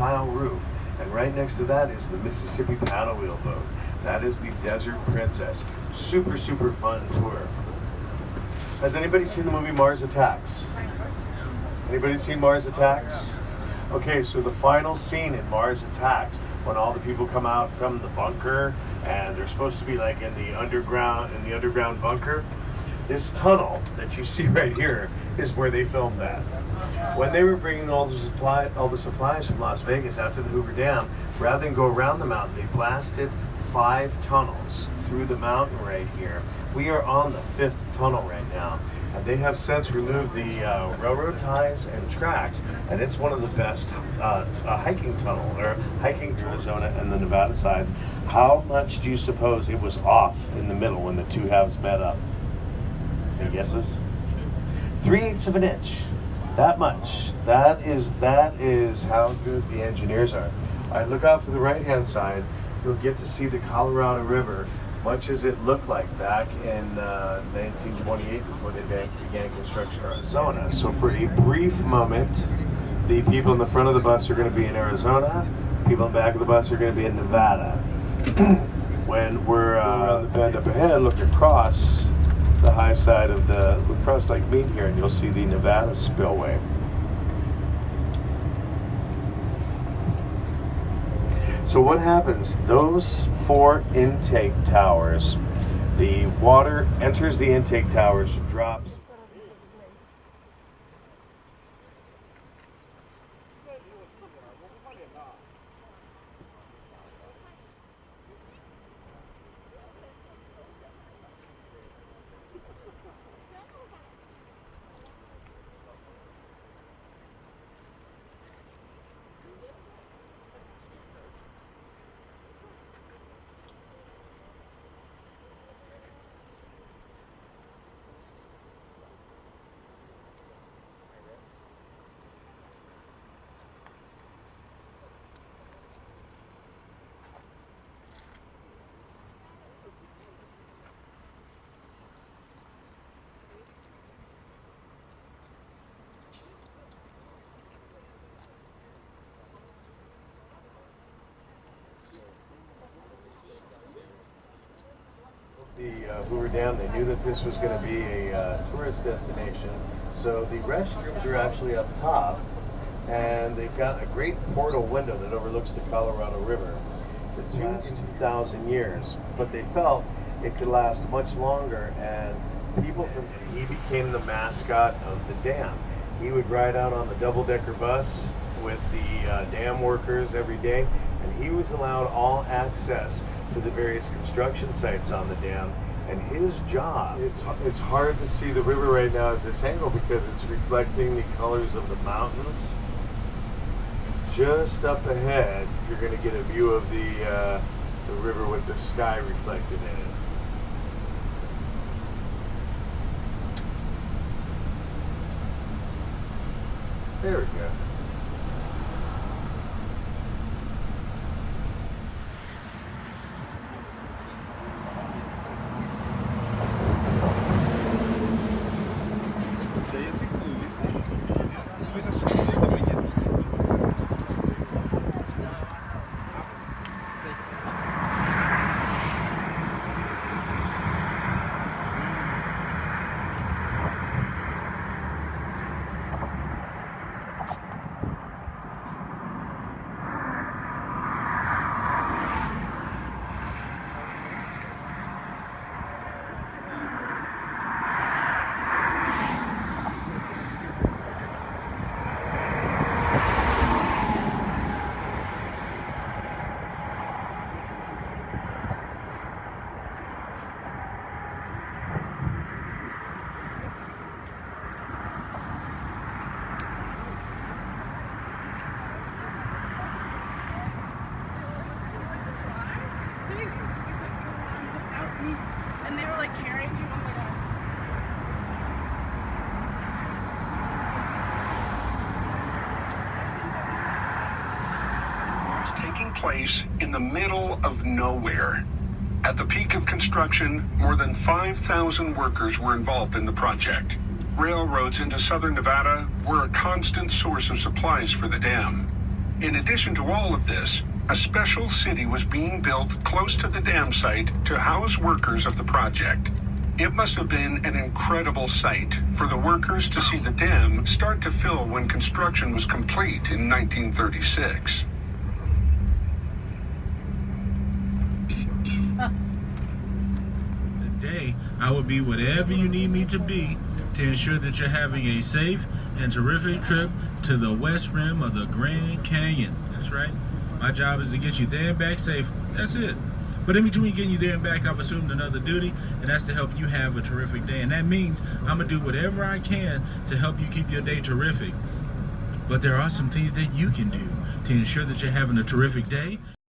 tile roof. And right next to that is the Mississippi paddle wheel boat. That is the Desert Princess. Super, super fun tour. Has anybody seen the movie Mars Attacks? Anybody seen Mars Attacks? Okay, so the final scene in Mars Attacks, when all the people come out from the bunker and they're supposed to be like in the underground bunker, this tunnel that you see right here is where they filmed that. When they were bringing all the supplies from Las Vegas out to the Hoover Dam, rather than go around the mountain, they blasted 5 tunnels through the mountain right here. We are on the 5th tunnel right now, and they have since removed the railroad ties and tracks, and it's one of the best hiking to Arizona and the Nevada sides. How much do you suppose it was off in the middle when the two halves met up? Any guesses? 3/8 of an inch. That much. That is how good the engineers are. All right, look off to the right-hand side. You'll get to see the Colorado River, much as it looked like back in 1928 before they began construction in Arizona. So for a brief moment, the people in the front of the bus are going to be in Arizona. People in the back of the bus are going to be in Nevada. When we're around the bend up ahead, look across the high side of the Crust Lake Mead here, and you'll see the Nevada spillway. So what happens? Those 4 intake towers, the water enters the intake towers, drops. The Hoover Dam, they knew that this was going to be a tourist destination, so the restrooms are actually up top, and they've got a great portal window that overlooks the Colorado River. It's lasted 2,000 years, but they felt it could last much longer, and he became the mascot of the dam. He would ride out on the double-decker bus with the dam workers every day, and he was allowed all access to the various construction sites on the dam. And his job, it's hard to see the river right now at this angle because it's reflecting the colors of the mountains. Just up ahead, you're going to get a view of the river with the sky reflected in it. There we go. And they were like carrying him. Oh my God. It's taking place in the middle of nowhere. At the peak of construction, more than 5,000 workers were involved in the project. Railroads into southern Nevada were a constant source of supplies for the dam. In addition to all of this, a special city was being built close to the dam site to house workers of the project. It must have been an incredible sight for the workers to see the dam start to fill when construction was complete in 1936. Today, I will be whatever you need me to be to ensure that you're having a safe and terrific trip to the west rim of the Grand Canyon. That's right. My job is to get you there and back safe. That's it. But in between getting you there and back, I've assumed another duty, and that's to help you have a terrific day. And that means I'm going to do whatever I can to help you keep your day terrific. But there are some things that you can do to ensure that you're having a terrific day.